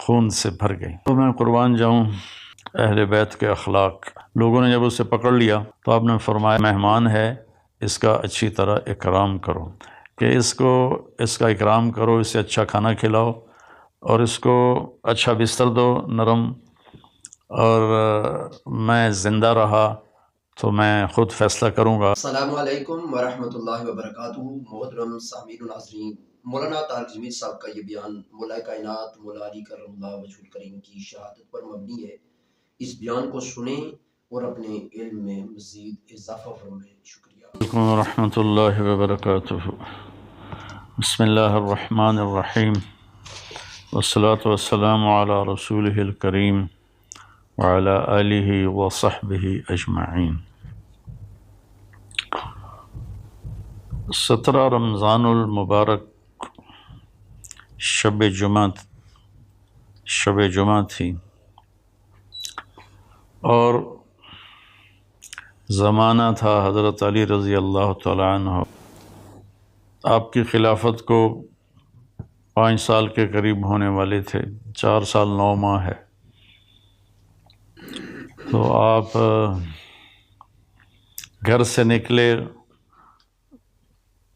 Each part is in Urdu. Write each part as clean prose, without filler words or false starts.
خون سے بھر گئی۔ تو میں قربان جاؤں اہل بیت کے اخلاق۔ لوگوں نے جب اسے پکڑ لیا تو آپ نے فرمایا مہمان ہے، اس کا اچھی طرح اکرام کرو، کہ اس کا اکرام کرو، اسے اچھا کھانا کھلاؤ اور اس کو اچھا بستر دو نرم، اور میں زندہ رہا تو میں خود فیصلہ کروں گا۔ السلام علیکم ورحمۃ اللہ وبرکاتہ۔ محترم سامعین و ناظرین، مولانا طارق جمیل صاحب کا یہ بیان مولا کائنات مولا علی کرم اللہ وجہ الکریم کی شہادت پر مبنی ہے۔ اس بیان کو سنیں اور اپنے علم میں مزید اضافہ فرمائیں۔ شکریہ۔ السلام علیکم ورحمۃ اللہ وبرکاتہ۔ بسم اللہ الرحمن الرحیم، والصلاة والسلام علی رسولہ الکریم وعلی آلہ وصحبہ اجمعین۔ 17 رمضان المبارک شب جمعہ تھی، اور زمانہ تھا حضرت علی رضی اللہ تعالیٰ عنہ۔ آپ کی خلافت کو 5 سال کے قریب ہونے والے تھے، 4 سال 9 ماہ ہے۔ تو آپ گھر سے نکلے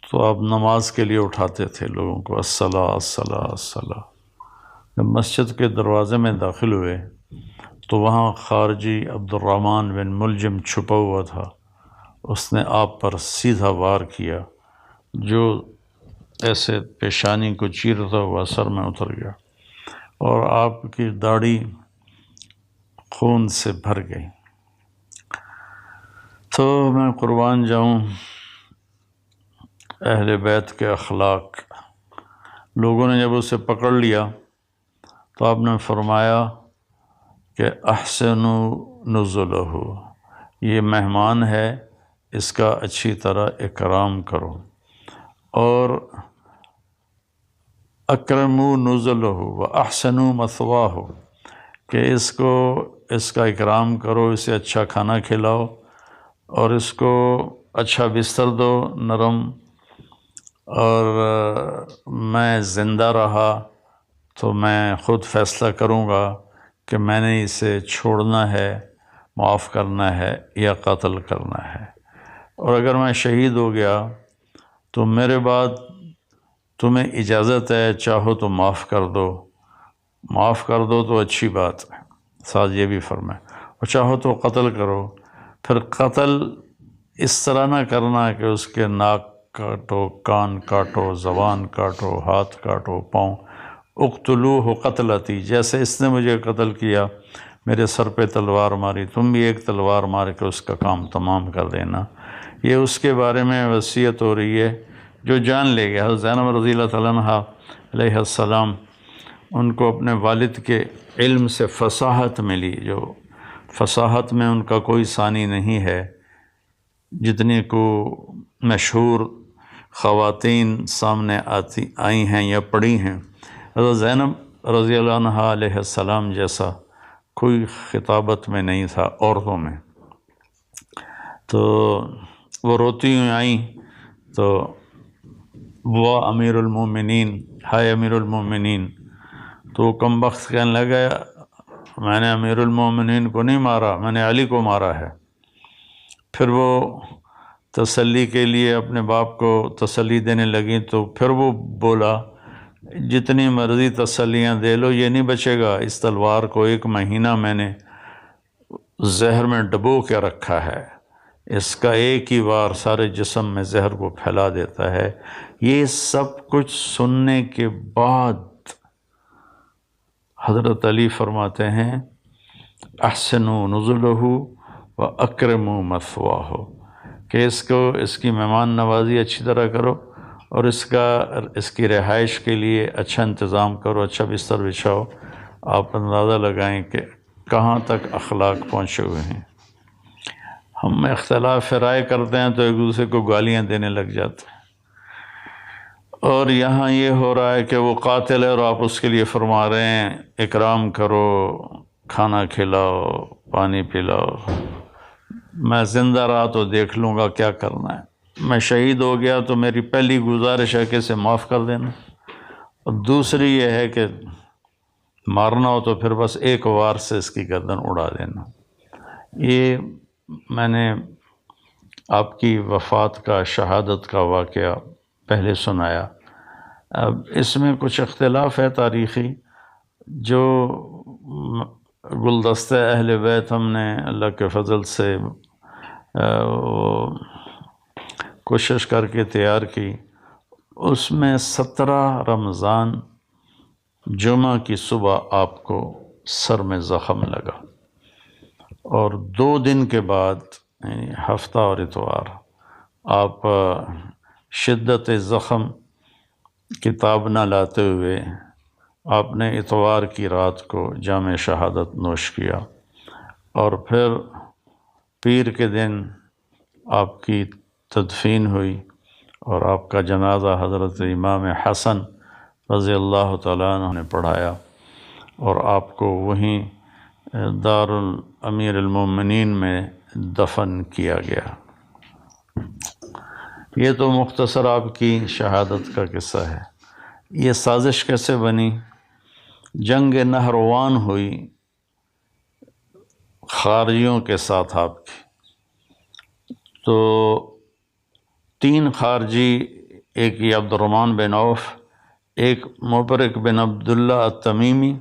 تو آپ نماز کے لیے اٹھاتے تھے لوگوں کو، الصلاۃ الصلاۃ الصلاۃ۔ جب مسجد کے دروازے میں داخل ہوئے تو وہاں خارجی عبد الرحمن بن ملجم چھپا ہوا تھا۔ اس نے آپ پر سیدھا وار کیا، جو ایسے پیشانی کو چیرتا ہوا سر میں اتر گیا، اور آپ کی داڑھی خون سے بھر گئی۔ تو میں قربان جاؤں اہل بیت کے اخلاق۔ لوگوں نے جب اسے پکڑ لیا تو آپ نے فرمایا کہ احسنوا نزلہ، یہ مہمان ہے، اس کا اچھی طرح اکرام کرو، اور اکرموا نزلہ واحسنوا مثواہ، کہ اس کا اکرام کرو، اسے اچھا کھانا کھلاؤ اور اس کو اچھا بستر دو نرم، اور میں زندہ رہا تو میں خود فیصلہ کروں گا کہ میں نے اسے چھوڑنا ہے، معاف کرنا ہے یا قتل کرنا ہے، اور اگر میں شہید ہو گیا تو میرے بعد تمہیں اجازت ہے، چاہو تو معاف کر دو تو اچھی بات ہے، ساتھ یہ بھی فرمائے، اور چاہو تو قتل کرو۔ پھر قتل اس طرح نہ کرنا کہ اس کے ناک کاٹو، کان کاٹو، زبان کاٹو، ہاتھ کاٹو، پاؤں۔ اقتلوہ قتلتی، جیسے اس نے مجھے قتل کیا، میرے سر پہ تلوار ماری، تم بھی ایک تلوار مار کے اس کا کام تمام کر دینا۔ یہ اس کے بارے میں وصیت ہو رہی ہے جو جان لے گیا۔ حضرت زینب رضی اللہ تعالیٰ عنہ علیہ السلام، ان کو اپنے والد کے علم سے فصاحت ملی، جو فصاحت میں ان کا کوئی ثانی نہیں ہے، جتنی کو مشہور خواتین سامنے آئی ہیں یا پڑھی ہیں۔ حضرت زینب رضی اللہ عنہ علیہ السلام جیسا کوئی خطابت میں نہیں تھا عورتوں میں۔ تو وہ روتی ہوئی آئیں تو وہ امیر المومنین، ہائے امیر المومنین، تو وہ کم بخت کہنے لگا میں نے امیر المومنین کو نہیں مارا، میں نے علی کو مارا ہے۔ پھر وہ تسلی کے لیے اپنے باپ کو تسلی دینے لگیں، تو پھر وہ بولا جتنی مرضی تسلیاں دے لو، یہ نہیں بچے گا، اس تلوار کو 1 مہینہ میں نے زہر میں ڈبو کے رکھا ہے، اس کا ایک ہی وار سارے جسم میں زہر کو پھیلا دیتا ہے۔ یہ سب کچھ سننے کے بعد حضرت علی فرماتے ہیں احسنوا نزلہ واکرموا مثواہ، کہ اس کی مہمان نوازی اچھی طرح کرو، اور اس کی رہائش کے لیے اچھا انتظام کرو، اچھا بستر بچھاؤ۔ آپ اندازہ لگائیں کہ کہاں تک اخلاق پہنچے ہوئے ہیں۔ ہم اختلاف رائے کرتے ہیں تو ایک دوسرے کو گالیاں دینے لگ جاتے ہیں، اور یہاں یہ ہو رہا ہے کہ وہ قاتل ہے اور آپ اس کے لیے فرما رہے ہیں اکرام کرو، کھانا کھلاؤ، پانی پلاؤ۔ میں زندہ رہا تو دیکھ لوں گا کیا کرنا ہے، میں شہید ہو گیا تو میری پہلی گزارش ہے کہ اسے معاف کر دینا، اور دوسری یہ ہے کہ مارنا ہو تو پھر بس ایک وار سے اس کی گردن اڑا دینا۔ یہ میں نے آپ کی وفات کا، شہادت کا واقعہ پہلے سنایا۔ اب اس میں کچھ اختلاف ہے تاریخی، جو گلدستہ اہل بیت ہم نے اللہ کے فضل سے کوشش کر کے تیار کی، اس میں 17 رمضان جمعہ کی صبح آپ کو سر میں زخم لگا، اور 2 دن کے بعد یعنی ہفتہ اور اتوار آپ شدت زخم کتاب نہ لاتے ہوئے آپ نے اتوار کی رات کو جام شہادت نوش کیا، اور پھر پیر کے دن آپ کی تدفین ہوئی، اور آپ کا جنازہ حضرت امام حسن رضی اللہ تعالیٰ عنہ نے پڑھایا، اور آپ کو وہیں دار الامیر المومنین میں دفن کیا گیا۔ یہ تو مختصر آپ کی شہادت کا قصہ ہے۔ یہ سازش کیسے بنی؟ جنگ نہروان ہوئی خارجیوں کے ساتھ آپ کی، تو 3 خارجی، ایک یہ عبد الرحمن بن عوف، ایک مبرک بن عبداللہ التمیمی،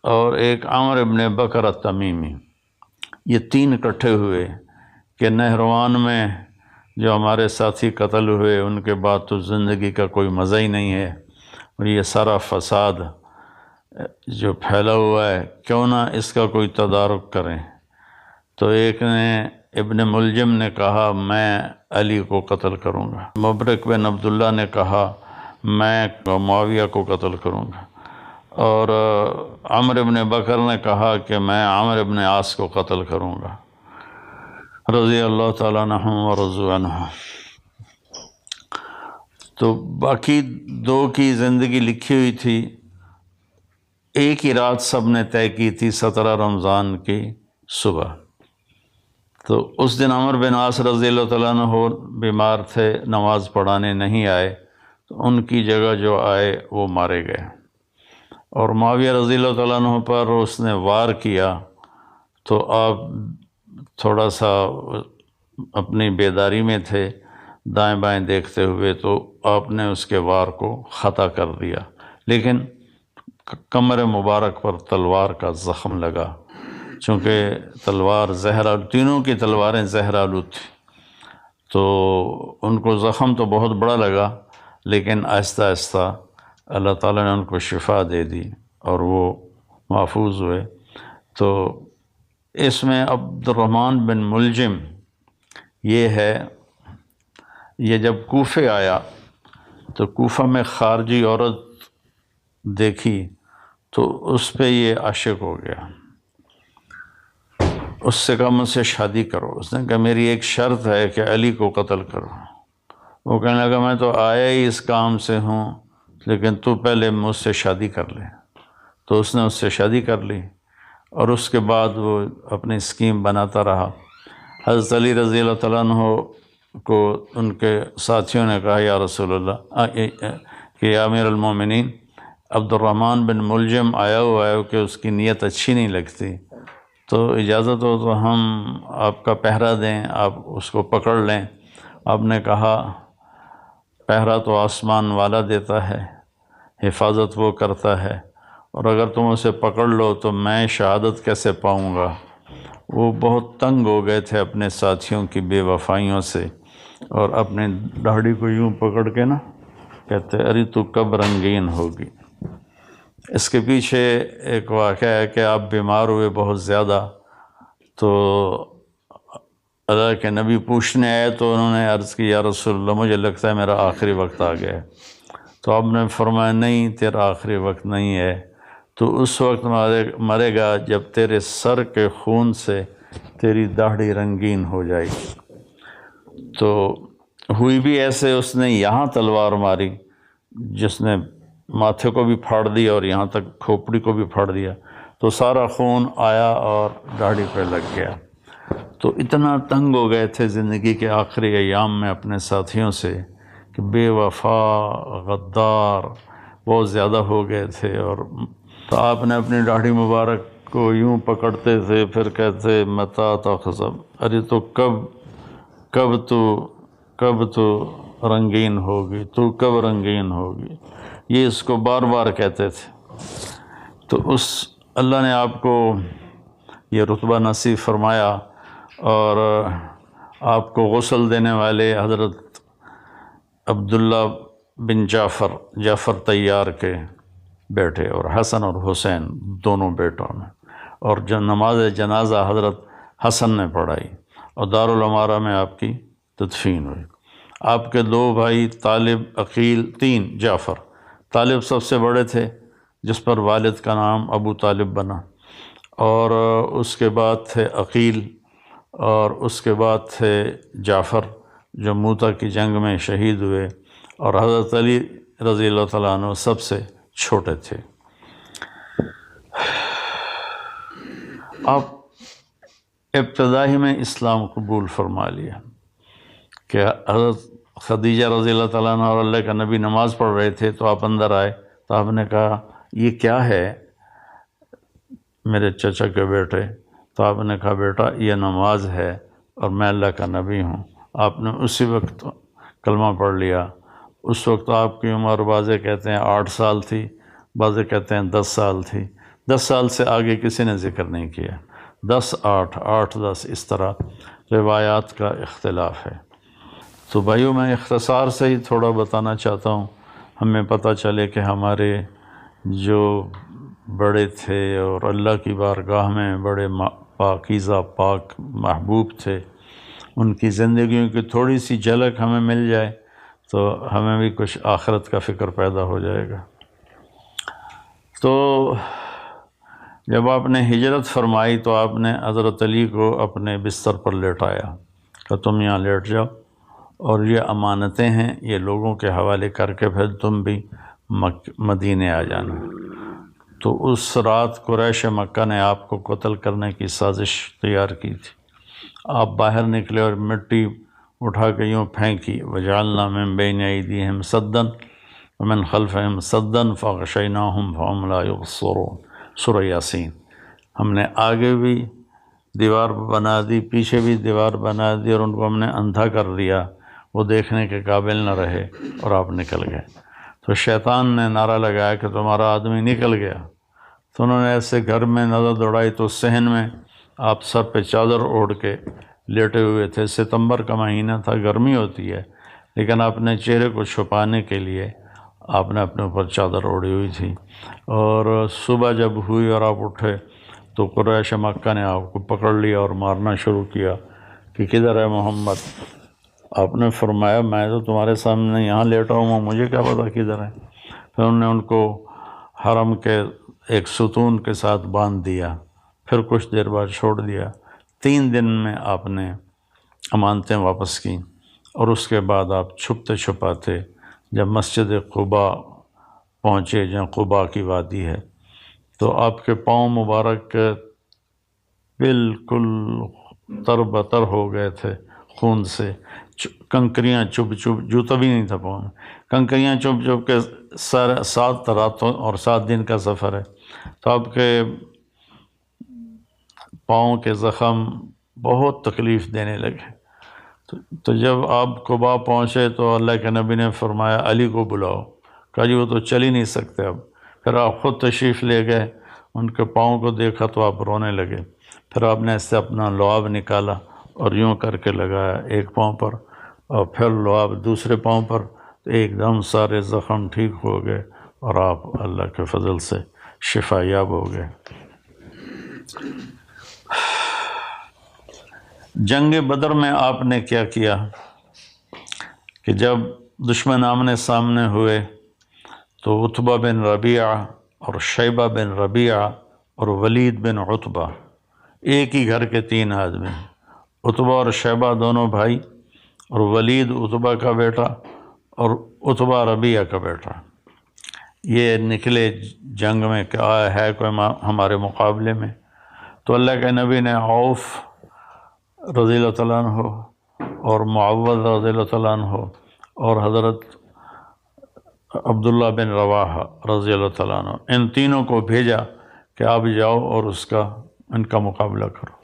اور ایک عامر بن بکر التمیمی، یہ 3 اکٹھے ہوئے کہ نہروان میں جو ہمارے ساتھی قتل ہوئے ان کے بعد تو زندگی کا کوئی مزہ ہی نہیں ہے، اور یہ سارا فساد جو پھیلا ہوا ہے کیوں نہ اس کا کوئی تدارک کریں۔ تو ایک نے، ابن ملجم نے کہا میں علی کو قتل کروں گا، مبرک بن عبداللہ نے کہا میں معاویہ کو قتل کروں گا، اور عمر بن بکر نے کہا کہ میں عامر بن عاص کو قتل کروں گا، رضی اللہ تعالیٰ عنہم ورضوا عنہ۔ تو باقی 2 کی زندگی لکھی ہوئی تھی، ایک ہی رات سب نے طے کی تھی 17 رمضان کی صبح۔ تو اس دن عمر بن عاص رضی اللہ تعالیٰ عنہ بیمار تھے، نماز پڑھانے نہیں آئے، تو ان کی جگہ جو آئے وہ مارے گئے، اور معاویہ رضی اللہ تعالیٰ عنہ پر اس نے وار کیا، تو آپ تھوڑا سا اپنی بیداری میں تھے، دائیں بائیں دیکھتے ہوئے، تو آپ نے اس کے وار کو خطا کر دیا، لیکن کمر مبارک پر تلوار کا زخم لگا، چونکہ تلوار زہر آلود، تینوں کی تلواریں زہر آلود تھیں، تو ان کو زخم تو بہت بڑا لگا، لیکن آہستہ آہستہ اللہ تعالیٰ نے ان کو شفا دے دی اور وہ محفوظ ہوئے۔ تو اس میں عبد الرحمن بن ملجم یہ ہے، یہ جب کوفے آیا تو کوفہ میں خارجی عورت دیکھی تو اس پہ یہ عاشق ہو گیا، اس سے کہا مجھ سے شادی کرو۔ اس نے کہا میری ایک شرط ہے کہ علی کو قتل کرو۔ وہ کہنے لگا میں تو آیا ہی اس کام سے ہوں، لیکن تو پہلے مجھ سے شادی کر لے۔ تو اس نے اس سے شادی کر لی، اور اس کے بعد وہ اپنی اسکیم بناتا رہا۔ حضرت علی رضی اللہ تعالیٰ عنہ کو ان کے ساتھیوں نے کہا یا رسول اللہ کہ یا امیر المومنین، عبد الرحمن بن ملجم آیا ہوا ہے کہ اس کی نیت اچھی نہیں لگتی، تو اجازت ہو تو ہم آپ کا پہرا دیں، آپ اس کو پکڑ لیں۔ آپ نے کہا پہرا تو آسمان والا دیتا ہے، حفاظت وہ کرتا ہے، اور اگر تم اسے پکڑ لو تو میں شہادت کیسے پاؤں گا؟ وہ بہت تنگ ہو گئے تھے اپنے ساتھیوں کی بے وفائیوں سے، اور اپنے داڑھی کو یوں پکڑ کے نا کہتے ارے تو کب رنگین ہوگی۔ اس کے پیچھے ایک واقعہ ہے کہ آپ بیمار ہوئے بہت زیادہ، تو اللہ کے نبی پوچھنے آئے تو انہوں نے عرض کی یا رسول اللہ مجھے لگتا ہے میرا آخری وقت آ گیا ہے۔ تو آپ نے فرمایا نہیں، تیرا آخری وقت نہیں ہے، تو اس وقت مرے گا جب تیرے سر کے خون سے تیری داڑھی رنگین ہو جائے گی۔ تو ہوئی بھی ایسے، اس نے یہاں تلوار ماری جس نے ماتھے کو بھی پھاڑ دیا اور یہاں تک کھوپڑی کو بھی پھاڑ دیا، تو سارا خون آیا اور داڑھی پہ لگ گیا۔ تو اتنا تنگ ہو گئے تھے زندگی کے آخری ایام میں اپنے ساتھیوں سے کہ بے وفا غدار بہت زیادہ ہو گئے تھے، اور تو آپ نے اپنی داڑھی مبارک کو یوں پکڑتے تھے، پھر کہتے متا تخزب، ارے تو کب تو رنگین ہوگی، تو کب رنگین ہوگی، یہ اس کو بار بار کہتے تھے۔ تو اللہ نے آپ کو یہ رتبہ نصیب فرمایا، اور آپ کو غسل دینے والے حضرت عبداللہ بن جعفر طیار کے بیٹے، اور حسن اور حسین دونوں بیٹوں میں، اور جو نماز جنازہ حضرت حسن نے پڑھائی، اور دارالعمارہ میں آپ کی تدفین ہوئی۔ آپ کے 2 بھائی طالب، عقیل، 3 جعفر۔ طالب سب سے بڑے تھے، جس پر والد کا نام ابو طالب بنا، اور اس کے بعد تھے عقیل، اور اس کے بعد تھے جعفر جو موتا کی جنگ میں شہید ہوئے، اور حضرت علی رضی اللہ تعالیٰ عنہ سب سے چھوٹے تھے۔ آپ ابتدائی میں اسلام قبول فرما لیا کہ حضرت خدیجہ رضی اللہ تعالیٰ عنہ اور اللہ کا نبی نماز پڑھ رہے تھے، تو آپ اندر آئے، تو آپ نے کہا یہ کیا ہے میرے چچا کے بیٹے؟ تو آپ نے کہا بیٹا یہ نماز ہے، اور میں اللہ کا نبی ہوں۔ آپ نے اسی وقت کلمہ پڑھ لیا۔ اس وقت آپ کی عمر بعضے کہتے ہیں 8 سال تھی، بعضے کہتے ہیں 10 سال تھی۔ 10 سال سے آگے کسی نے ذکر نہیں کیا، 10 8 8 10 اس طرح روایات کا اختلاف ہے۔ تو بھائیوں میں اختصار سے ہی تھوڑا بتانا چاہتا ہوں، ہمیں پتہ چلے کہ ہمارے جو بڑے تھے اور اللہ کی بارگاہ میں بڑے پاکیزہ پاک محبوب تھے، ان کی زندگیوں کی تھوڑی سی جھلک ہمیں مل جائے تو ہمیں بھی کچھ آخرت کا فکر پیدا ہو جائے گا۔ تو جب آپ نے ہجرت فرمائی تو آپ نے حضرت علی کو اپنے بستر پر لیٹایا کہ تم یہاں لیٹ جاؤ، اور یہ امانتیں ہیں، یہ لوگوں کے حوالے کر کے پھر تم بھی مدینے آ جانا۔ تو اس رات قریش مکہ نے آپ کو قتل کرنے کی سازش تیار کی تھی۔ آپ باہر نکلے اور مٹی اٹھا کے یوں پھینکی، وَجَعَلْنَا مِن بَيْنِ أَيْدِيهِمْ سَدًّا وَمِنْ خَلْفِهِمْ سَدًّا فَغَشَيْنَاهُمْ فَهُمْ لَا يُبْصِرُونَ، سورہ یاسین۔ ہم نے آگے بھی دیوار بنا دی، پیچھے بھی دیوار بنا دی، اور ان کو ہم نے اندھا کر دیا، وہ دیکھنے کے قابل نہ رہے، اور آپ نکل گئے۔ تو شیطان نے نعرہ لگایا کہ تمہارا آدمی نکل گیا۔ تو انہوں نے ایسے گھر میں نظر دوڑائی تو صحن میں آپ سر پہ چادر اوڑھ کے لیٹے ہوئے تھے۔ ستمبر کا مہینہ تھا، گرمی ہوتی ہے، لیکن اپنے چہرے کو چھپانے کے لیے آپ نے اپنے اوپر چادر اوڑھی ہوئی تھی۔ اور صبح جب ہوئی اور آپ اٹھے تو قریش مکہ نے آپ کو پکڑ لیا اور مارنا شروع کیا کہ کدھر ہے محمد؟ آپ نے فرمایا میں تو تمہارے سامنے یہاں لیٹا ہوں، مجھے کیا پتا کدھر ہے؟ پھر انہوں نے ان کو حرم کے ایک ستون کے ساتھ باندھ دیا، پھر کچھ دیر بعد چھوڑ دیا۔ 3 دن میں آپ نے امانتیں واپس کیں، اور اس کے بعد آپ چھپتے چھپاتے جب مسجد قباء پہنچے، جہاں قباء کی وادی ہے، تو آپ کے پاؤں مبارک بالکل تر بتر ہو گئے تھے خون سے، کنکریاں چپ جوتا بھی نہیں تھا پاؤں میں، کنکریاں چپ کے 7 راتوں اور 7 دن کا سفر ہے۔ تو آپ کے پاؤں کے زخم بہت تکلیف دینے لگے۔ تو جب آپ قباء پہنچے تو اللہ کے نبی نے فرمایا علی کو بلاؤ، کہا جی وہ تو چل ہی نہیں سکتے اب۔ پھر آپ خود تشریف لے گئے، ان کے پاؤں کو دیکھا تو آپ رونے لگے۔ پھر آپ نے ایسے اپنا لعاب نکالا اور یوں کر کے لگایا ایک پاؤں پر، اور پھر لعاب دوسرے پاؤں پر، تو ایک دم سارے زخم ٹھیک ہو گئے، اور آپ اللہ کے فضل سے شفا یاب ہو گئے۔ جنگ بدر میں آپ نے کیا کیا کہ جب دشمن آمنے سامنے ہوئے تو عتبہ بن ربیعہ اور شیبہ بن ربیعہ اور ولید بن عتبہ، ایک ہی گھر کے 3 آدمی، عتبہ اور شیبہ دونوں بھائی، اور ولید عتبہ کا بیٹا اور عتبہ ربیعہ کا بیٹا، یہ نکلے جنگ میں کہ آیا ہے کوئی ہمارے مقابلے میں۔ تو اللہ کے نبی نے عوف رضی اللہ تعالیٰ عنہ اور معوذ رضی اللہ تعالیٰ عنہ اور حضرت عبداللہ بن رواحہ رضی اللہ تعالیٰ عنہ، ان تینوں کو بھیجا کہ آپ جاؤ اور ان کا مقابلہ کرو۔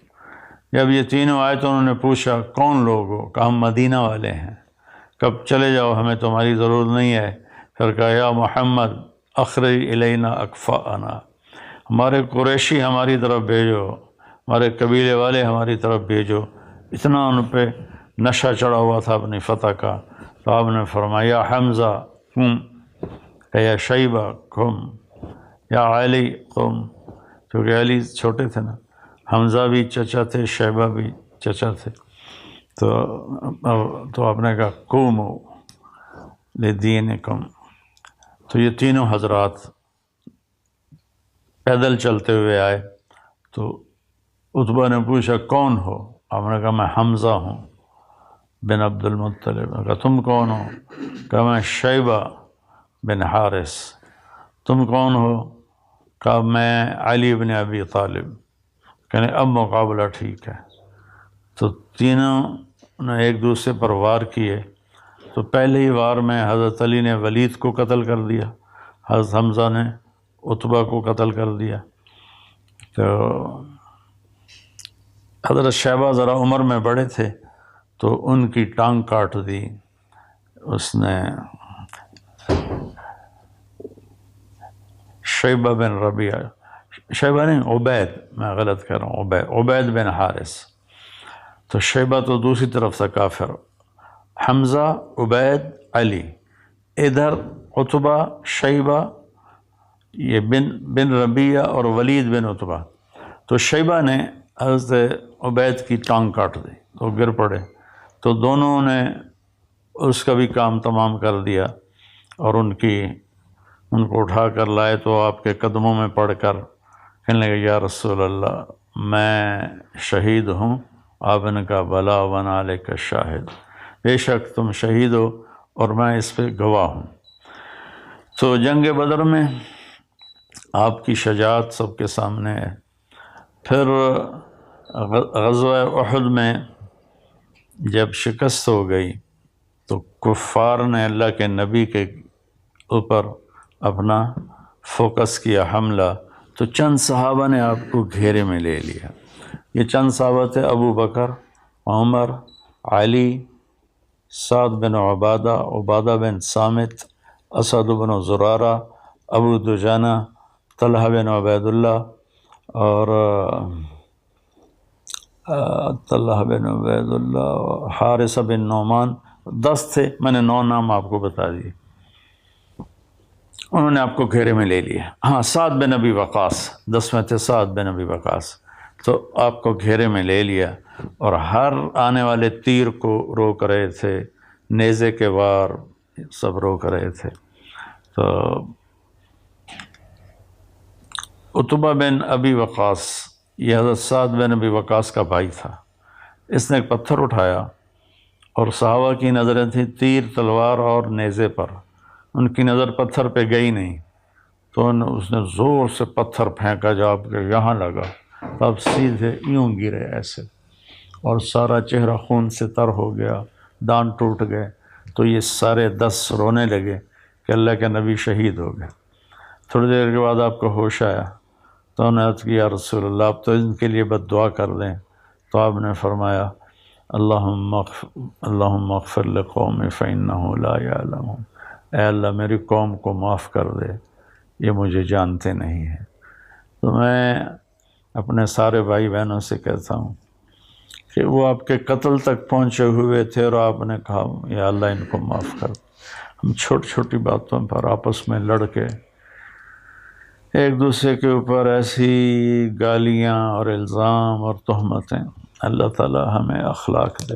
جب یہ تینوں آئے تو انہوں نے پوچھا کون لوگ ہو؟ کہا ہم مدینہ والے ہیں۔ کب چلے جاؤ، ہمیں تمہاری ضرورت نہیں ہے۔ پھر کہا یا محمد اخرج الینا اکفاءنا، ہمارے قریشی ہماری طرف بھیجو، ہمارے قبیلے والے ہماری طرف بھیجو۔ اتنا ان پہ نشہ چڑھا ہوا تھا اپنی فتح کا۔ تو آپ نے فرمایا یا حمزہ قم، یا شیبہ قم، یا علی قم، کیونکہ علی چھوٹے تھے نا، حمزہ بھی چچا تھے، شیبہ بھی چچا تھے۔ تو آپ نے کہا قوموا لدینکم۔ تو یہ تینوں حضرات پیدل چلتے ہوئے آئے۔ تو عتبہ نے پوچھا کون ہو؟ آپ نے کہا میں حمزہ ہوں بن عبد المطلب۔ کہا تم کون ہو؟ کہا میں شیبہ بن حارث۔ تم کون ہو؟ کہا میں علی بن ابی طالب۔ کہنے اب مقابلہ ٹھیک ہے۔ تو تینوں نے ایک دوسرے پر وار کیے۔ تو پہلے ہی وار میں حضرت علی نے ولید کو قتل کر دیا، حضرت حمزہ نے عتبہ کو قتل کر دیا۔ تو حضرت شیبہ ذرا عمر میں بڑے تھے تو ان کی ٹانگ کاٹ دی اس نے، شیبہ بن ربیعہ، شیبہ نہیں عبید، میں غلط کہہ رہا ہوں، عبید بن حارث۔ تو شیبہ تو دوسری طرف سے کافر، حمزہ، عبید، علی، ادھر عتبہ، شیبہ، یہ بن ربیعہ اور ولید بن عتبہ۔ تو شیبہ نے حضرت عبید کی ٹانگ کاٹ دی تو گر پڑے۔ تو دونوں نے اس کا بھی کام تمام کر دیا اور ان کو اٹھا کر لائے تو آپ کے قدموں میں پڑھ کر کہنے لگے یا رسول اللہ میں شہید ہوں۔ آپ نے کہا بلا ونعلیک شاہد، بے شک تم شہید ہو اور میں اس پہ گواہ ہوں۔ تو جنگ بدر میں آپ کی شجاعت سب کے سامنے ہے۔ پھر غزوہ احد میں جب شکست ہو گئی تو کفار نے اللہ کے نبی کے اوپر اپنا فوکس کیا حملہ، تو چند صحابہ نے آپ کو گھیرے میں لے لیا۔ یہ چند صحابہ تھے ابو بکر، عمر، علی، سعد بن عبادہ بن صامت، اسد بن زرارہ، ابو دجانہ، طلحہ بن عبید اللہ اور حارثہ بن نعمان۔ 10 تھے، میں نے 9 نام آپ کو بتا دیے۔ انہوں نے آپ کو گھیرے میں لے لیا۔ ہاں سعد بن ابی وقاص 10 میں تھے، سعد بن ابی وقاص، تو آپ کو گھیرے میں لے لیا اور ہر آنے والے تیر کو روک رہے تھے، نیزے کے وار سب روک رہے تھے۔ تو عتبہ بن ابی وقاص یہ حضرت سعد بن ابی وقاص کا بھائی تھا۔ اس نے ایک پتھر اٹھایا اور صحابہ کی نظریں تھیں تیر، تلوار اور نیزے پر، ان کی نظر پتھر پہ گئی نہیں، تو اس نے زور سے پتھر پھینکا، جو آپ کے یہاں لگا تو آپ سیدھے یوں گرے ایسے، اور سارا چہرہ خون سے تر ہو گیا، دانت ٹوٹ گئے۔ تو یہ سارے 10 رونے لگے کہ اللہ کے نبی شہید ہو گئے۔ تھوڑی دیر کے بعد آپ کو ہوش آیا تو انہوں نے عرض کیا رسول اللہ آپ تو ان کے لیے بد دعا کر دیں۔ تو آپ نے فرمایا اللہم اغفر لقومی فإنہ لا یعلمون، اے اللہ میری قوم کو معاف کر دے، یہ مجھے جانتے نہیں ہیں۔ تو میں اپنے سارے بھائی بہنوں سے کہتا ہوں کہ وہ آپ کے قتل تک پہنچے ہوئے تھے اور آپ نے کہا یا اللہ ان کو معاف کر دے۔ ہم چھوٹی چھوٹی باتوں پر آپس میں لڑ کے ایک دوسرے کے اوپر ایسی گالیاں اور الزام اور تہمتیں، اللہ تعالی ہمیں اخلاق دے۔